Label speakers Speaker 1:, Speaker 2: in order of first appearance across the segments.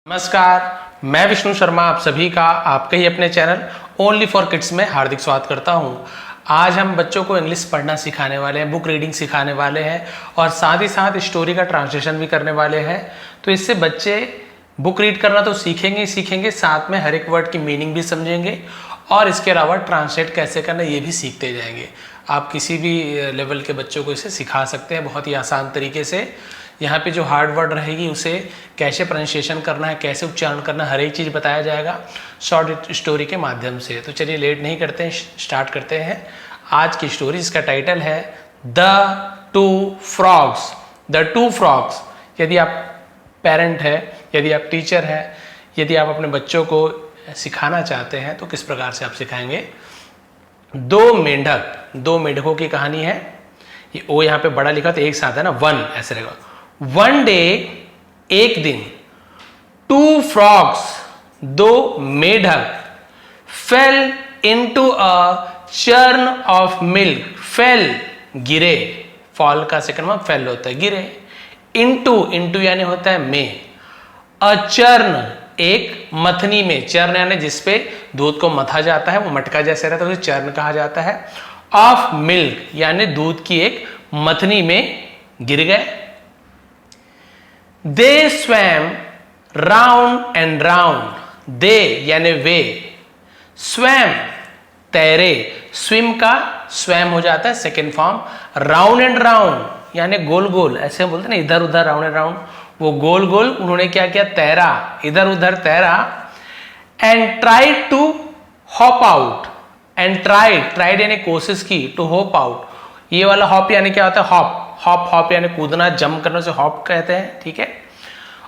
Speaker 1: नमस्कार, मैं विष्णु शर्मा आप सभी का आपके ही अपने चैनल ओनली फॉर किड्स में हार्दिक स्वागत करता हूं। आज हम बच्चों को इंग्लिश पढ़ना सिखाने वाले हैं, बुक रीडिंग सिखाने वाले हैं और साथ ही साथ स्टोरी का ट्रांसलेशन भी करने वाले हैं। तो इससे बच्चे बुक रीड करना तो सीखेंगे ही सीखेंगे, साथ में हर एक वर्ड की मीनिंग भी समझेंगे और इसके अलावा ट्रांसलेट कैसे करना ये भी सीखते जाएंगे। आप किसी भी लेवल के बच्चों को इसे सिखा सकते हैं बहुत ही आसान तरीके से। यहाँ पे जो हार्ड वर्ड रहेगी उसे कैसे प्रोनाउंसिएशन करना है, कैसे उच्चारण करना है, हर एक चीज़ बताया जाएगा शॉर्ट स्टोरी के माध्यम से। तो चलिए लेट नहीं करते हैं, स्टार्ट करते हैं आज की स्टोरी। इसका टाइटल है the two frogs. The two frogs. यदि आप पेरेंट है, यदि आप टीचर है, यदि आप अपने बच्चों को सिखाना चाहते हैं तो किस प्रकार से आप सिखाएंगे। दो मेंढकों की कहानी है। ये ओ यहाँ पे बड़ा लिखा तो एक साथ है ना, वन ऐसे रहेगा। वन डे, एक दिन, टू फ्रॉग्स, दो मेढक, fail into a churn of milk. Fail गिरे, फॉल का सेकंड में फेल होता है गिरे। इनटू यानी होता है में। अ चर्न एक मथनी में, चर्न यानी जिसपे दूध को मथा जाता है, वो मटका जैसे रहता है उसे चर्न कहा जाता है। ऑफ मिल्क यानी दूध की एक मथनी में गिर गए। दे स्वैम राउंड एंड राउंड। दे यानी वे, स्वैम तैरे, स्विम का स्वैम हो जाता है second form. Round and round यानी गोल गोल, ऐसे बोलते ना इधर उधर, राउंड एंड राउंड, वो गोल गोल उन्होंने क्या किया, तैरा, इधर उधर तैरा। And tried to hop out. And tried यानी कोशिश की, टू होप आउट। ये वाला हॉप यानी क्या होता है, हॉप यानी कूदना, जंप करने से हॉप कहते हैं, ठीक है।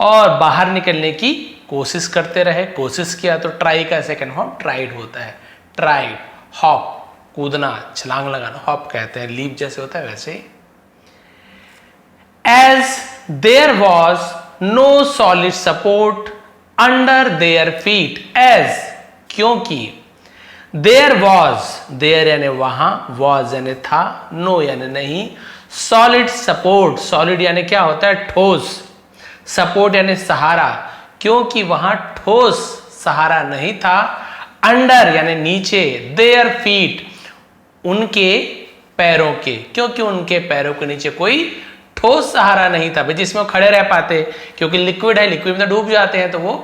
Speaker 1: और बाहर निकलने की कोशिश करते रहे, कोशिश किया तो ट्राई का सेकंड फॉर्म ट्राइड होता है। ट्राइड, हॉप कूदना, छलांग लगाना, हॉप कहते हैं, लीप जैसे होता है वैसे ही। As there was no solid support under their feet. As क्योंकि, देयर यानी वहां, वॉज यानी था, नो यानी नहीं, सॉलिड सपोर्ट, सॉलिड यानी क्या होता है, ठोस, सपोर्ट यानी सहारा, क्योंकि वहां ठोस सहारा नहीं था। अंडर यानी नीचे, देयर फीट उनके पैरों के, क्योंकि उनके पैरों के नीचे कोई ठोस सहारा नहीं था जिसमें वो खड़े रह पाते, क्योंकि लिक्विड है, लिक्विड में डूब जाते हैं तो वो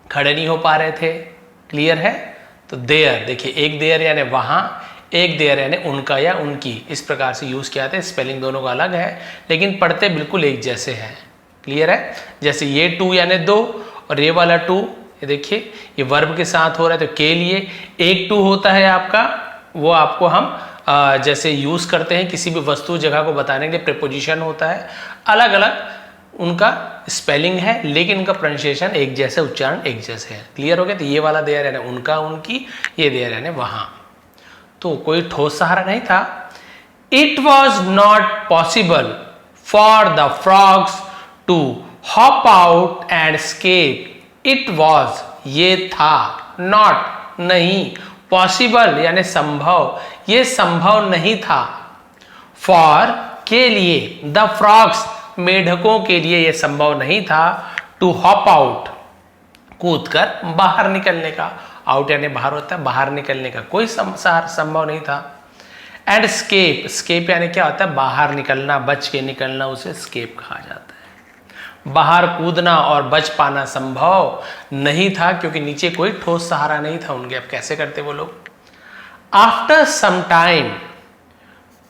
Speaker 1: खड़े नहीं हो पा रहे थे। क्लियर है। तो देयर, देखिए एक देयर यानी वहां, एक देयर यानी उनका या उनकी, इस प्रकार से यूज किया था। स्पेलिंग दोनों का अलग है लेकिन पढ़ते बिल्कुल एक जैसे हैं। क्लियर है। जैसे ये टू यानी दो और ये वाला टू, ये देखिए ये वर्ब के साथ हो रहा है तो के लिए एक टू होता है आपका, वो आपको हम जैसे यूज करते हैं किसी भी वस्तु जगह को बताने के लिए, प्रीपोजिशन होता है। अलग अलग उनका स्पेलिंग है लेकिन उनका प्रोनाउंसिएशन एक जैसे, उच्चारण एक जैसे है। क्लियर हो गया। तो ये वाला देयर यानी उनका उनकी, ये देयर यानी वहां, तो कोई ठोस सहारा नहीं था। It was not possible for the frogs to hop out and escape. It was ये था, नॉट नहीं, पॉसिबल यानी संभव, ये संभव नहीं था। फॉर के लिए, द फ्रॉग्स मेढकों के लिए यह संभव नहीं था। टू हॉप आउट कूदकर बाहर निकलने का, आउट यानी बाहर होता है, बाहर निकलने का कोई संभव नहीं था। एंड स्केप, स्केप यानी क्या होता है, बाहर निकलना, बच के निकलना, उसे स्केप कहा जाता है। बाहर कूदना और बच पाना संभव नहीं था क्योंकि नीचे कोई ठोस सहारा नहीं था उनके। अब कैसे करते वो लोग। आफ्टर सम टाइम,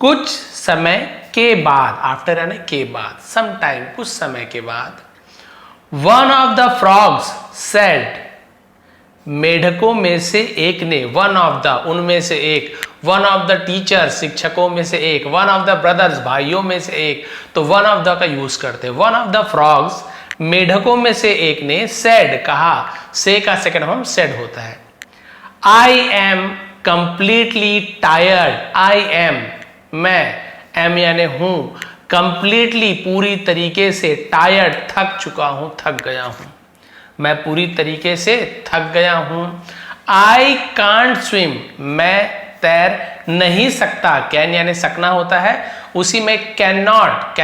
Speaker 1: कुछ समय के बाद, आफ्टर यानी के बाद, सम टाइम कुछ समय के बाद, one of the frogs said, मेढकों में से एक ने, वन ऑफ द उनमें से एक, वन ऑफ द टीचर शिक्षकों में से एक, वन ऑफ द ब्रदर्स भाइयों में से एक, तो वन ऑफ द का यूज करते हैं। वन ऑफ द फ्रॉग्स मेढकों में से एक ने, सेड कहा, से का सेकंड फॉर्म सेड होता है। I am completely tired. I am मैं, एम यानी हूं, कंप्लीटली पूरी तरीके से, टायर्ड थक चुका हूं, थक गया हूं, मैं पूरी तरीके से थक गया हूं। आई कांट स्विम, मैं तैर नहीं सकता, कैन यानी सकना होता है, उसी में कैन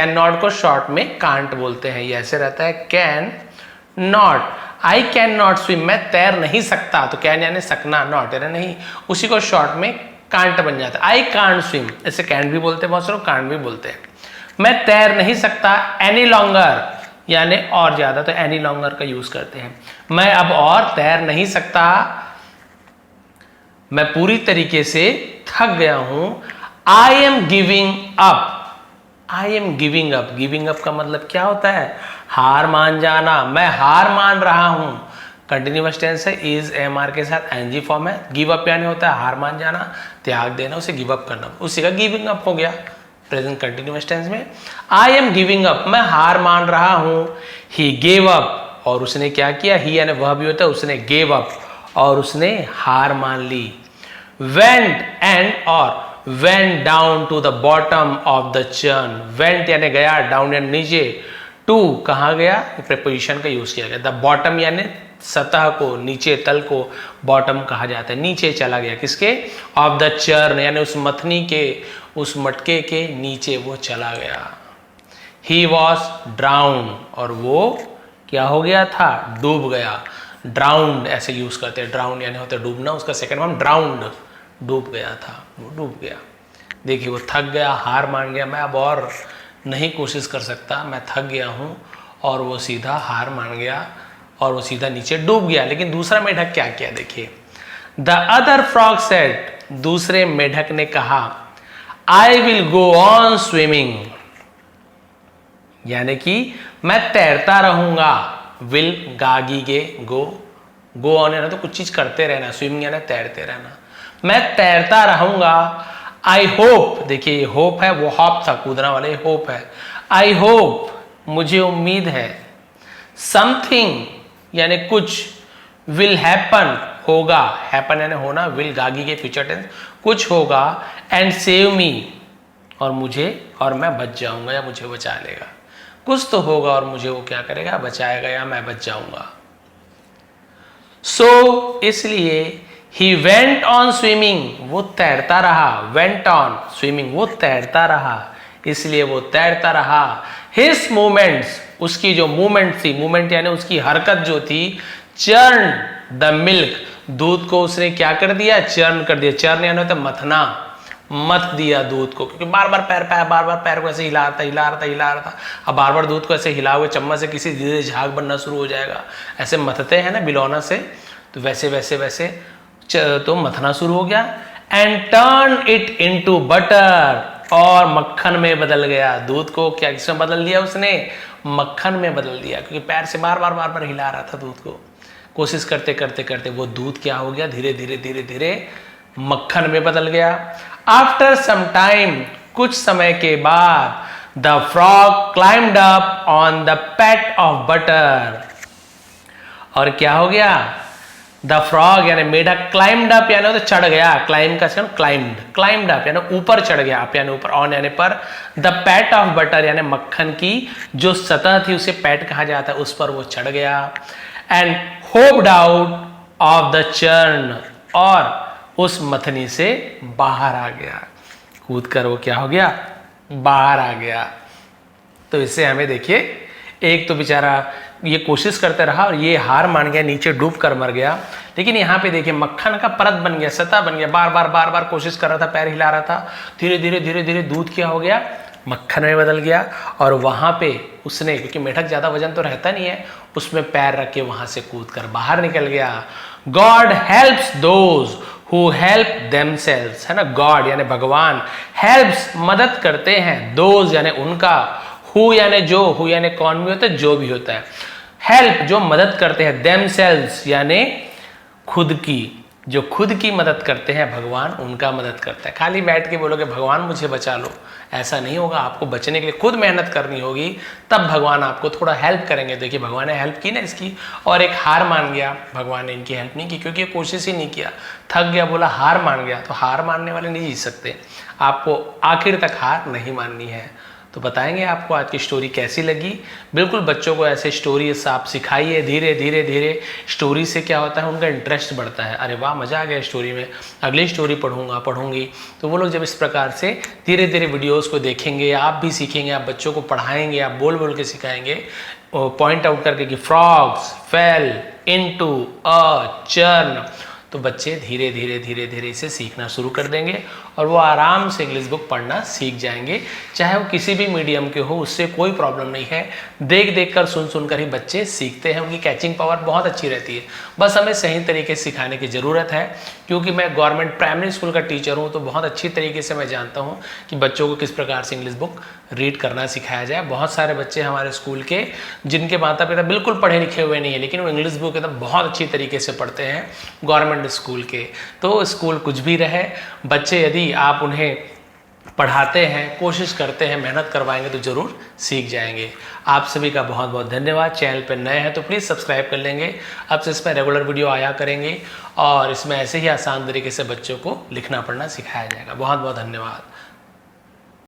Speaker 1: नॉट को शॉर्ट में कांट बोलते हैं, ये ऐसे रहता है can not. I can not swim, मैं तैर नहीं सकता, तो कैन यानी सकना, नॉट यानी नहीं, उसी को शॉर्ट में कांट बन जाता है। आई कांट स्विम, ऐसे कैन भी बोलते हैं बहुत सारे, कांट भी बोलते हैं। मैं तैर नहीं सकता एनी लॉन्गर, यानी और ज्यादा, तो एनी लॉन्गर का यूज करते हैं। मैं अब और तैर नहीं सकता, मैं पूरी तरीके से थक गया हूं। I am giving up, I am giving up, giving up का मतलब क्या होता है? हार मान जाना, मैं हार मान रहा हूं। कंटिन्यूअस टेंस है, इज एम आर के साथ एनजी फॉर्म है। गिव अप यानी होता है हार मान जाना, त्याग देना, उसे गिव अप करना, उसी का गिविंग अप हो गया प्रेजेंट कंटिन्यूअस टेंस में। आई एम गिविंग अप, मैं हार मान रहा हूं। ही गेव अप, और उसने क्या किया? ही यानी वह भी होता है, उसने गेव अप, और उसने हार मान ली। वेंट एंड और went down to the bottom of the churn, went यानी गया, down यानी नीचे, to कहाँ गया? preposition का यूज किया गया। the bottom यानी सतह को, नीचे तल को bottom कहा जाता है, नीचे चला गया, किसके? of the churn यानी उस मथनी के, उस मटके के नीचे वो चला गया। he was drowned, और वो क्या हो गया था? डूब गया। drowned ऐसे यूज करते हैं, drown यानी होता है डूबना, उसका सेकंड फॉर्म drowned, डूब गया था, वो डूब गया। देखिए वो थक गया, हार मान गया, मैं अब और नहीं कोशिश कर सकता, मैं थक गया हूँ, और वो सीधा हार मान गया और वो सीधा नीचे डूब गया। लेकिन दूसरा मेढक क्या किया? देखिए, द अदर फ्रॉग सेड, दूसरे मेढक ने कहा, I will go on swimming, यानी कि मैं तैरता रहूंगा। विल गागी गे, गो ऑन यानी तो कुछ चीज करते रहना, स्विमिंग यानी तैरते रहना, मैं तैरता रहूंगा। आई होप, देखिए ये होप है, वो हॉप था कूदना वाला, ये होप है। आई होप, मुझे उम्मीद है। समथिंग यानी कुछ, विल हैपन, होगा, हैपन यानी होना, विल गागी के फ्यूचर टेंस, कुछ होगा, एंड सेव मी, और मुझे, और मैं बच जाऊंगा, या मुझे बचा लेगा। कुछ तो होगा और मुझे वो क्या करेगा? बचाएगा, या मैं बच जाऊंगा। सो इसलिए he went on swimming, वो तैरता रहा, went on swimming, वो तैरता रहा, इसलिए वो तैरता रहा। his movements, उसकी जो मूवमेंट थी, मूवमेंट यानी उसकी हरकत जो थी, churn the milk, दूध को उसने क्या कर दिया? चर्न कर दिया। चर्न यानी होता है मथना, मथ दिया दूध को, क्योंकि बार बार पैर को ऐसे हिला रहा था। अब बार बार दूध को ऐसे हिला हुए चम्मच से किसी धीरे झाग बनना शुरू हो जाएगा, ऐसे मथते हैं ना बिलौना से, तो वैसे तो मथना शुरू हो गया। And turn it into butter, और मक्खन में बदल गया। दूध को क्या किसमें बदल दिया? उसने मक्खन में बदल दिया, क्योंकि पैर से बार बार हिला रहा था दूध को। कोशिश करते वो दूध क्या हो गया? धीरे धीरे मक्खन में बदल गया। आफ्टर सम टाइम, कुछ समय के बाद, the frog climbed up on the PAT of butter, और क्या हो गया? द फ्रॉग यानी मेढक, क्लाइम्ड अप यानी तो चढ़ गया, क्लाइम का क्लाइम्ड अप यानी ऊपर चढ़ गया, अप यानी ऊपर, ऑन यानी पर, द पैट ऑफ बटर यानी मक्खन की जो सतह थी उसे पैट कहा जाता है, उस पर वो चढ़ गया। And hoped out of the churn, और उस मथनी से बाहर आ गया, कूद कर वो क्या हो गया? बाहर आ गया। तो इससे हमें देखिए, एक तो बेचारा ये कोशिश करते रहा और ये हार मान गया, नीचे डूब कर मर गया। लेकिन यहाँ पे देखिए मक्खन का परत बन गया, सतह बन गया, बार बार कोशिश कर रहा था, पैर हिला रहा था, धीरे धीरे दूध क्या हो गया? मक्खन में बदल गया। और वहां पे उसने, क्योंकि मेढक ज्यादा वजन तो रहता नहीं है, उसमें पैर रख के वहां से कूद कर बाहर निकल गया। God helps those who help themselves, है ना, गॉड यानी भगवान, हेल्प्स मदद करते हैं, दोज यानी उनका, हु यानी जो, हु यानी कौन भी होता है, जो भी होता है, हेल्प जो मदद करते हैं, देमसेल्व्स यानी खुद की, जो खुद की मदद करते हैं भगवान उनका मदद करता है। खाली बैठ के बोलोगे भगवान मुझे बचा लो, ऐसा नहीं होगा। आपको बचने के लिए खुद मेहनत करनी होगी, तब भगवान आपको थोड़ा हेल्प करेंगे। देखिए भगवान ने हेल्प की ना इसकी, और एक हार मान गया, भगवान ने इनकी हेल्प नहीं की क्योंकि कोशिश ही नहीं किया, थक गया, बोला हार मान गया। तो हार मानने वाले नहीं जीत सकते, आपको आखिर तक हार नहीं माननी है। तो बताएंगे आपको आज की स्टोरी कैसी लगी। बिल्कुल बच्चों को ऐसे स्टोरी आप सिखाइए, धीरे धीरे धीरे स्टोरी से क्या होता है उनका इंटरेस्ट बढ़ता है। अरे वाह मज़ा आ गया स्टोरी में, अगली स्टोरी पढ़ूंगी। तो वो लोग जब इस प्रकार से धीरे धीरे वीडियोज़ को देखेंगे, आप भी सीखेंगे, आप बच्चों को पढ़ाएंगे, आप बोल बोल के सिखाएंगे, पॉइंट आउट करके कि frogs fail into a churn, तो बच्चे धीरे धीरे धीरे धीरे इसे सीखना शुरू कर देंगे और वो आराम से इंग्लिश बुक पढ़ना सीख जाएंगे। चाहे वो किसी भी मीडियम के हो, उससे कोई प्रॉब्लम नहीं है। देख देख कर सुन सुन कर ही बच्चे सीखते हैं, उनकी कैचिंग पावर बहुत अच्छी रहती है। बस हमें सही तरीके से सिखाने की ज़रूरत है। क्योंकि मैं गवर्नमेंट प्राइमरी स्कूल का टीचर हूँ, तो बहुत अच्छी तरीके से मैं जानता हूँ कि बच्चों को किस प्रकार से इंग्लिश बुक रीड करना सिखाया जाए। बहुत सारे बच्चे हमारे स्कूल के जिनके माता पिता बिल्कुल पढ़े लिखे हुए नहीं है, लेकिन वो इंग्लिश बुक एकदम बहुत अच्छी तरीके से पढ़ते हैं गवर्नमेंट स्कूल के। तो स्कूल कुछ भी रहे, बच्चे यदि आप उन्हें पढ़ाते हैं, कोशिश करते हैं, मेहनत करवाएंगे तो ज़रूर सीख जाएंगे। आप सभी का बहुत बहुत धन्यवाद। चैनल पर नए हैं तो प्लीज़ सब्सक्राइब कर लेंगे। अब से इसमें रेगुलर वीडियो आया करेंगे और इसमें ऐसे ही आसान तरीके से बच्चों को लिखना पढ़ना सिखाया जाएगा। बहुत बहुत धन्यवाद।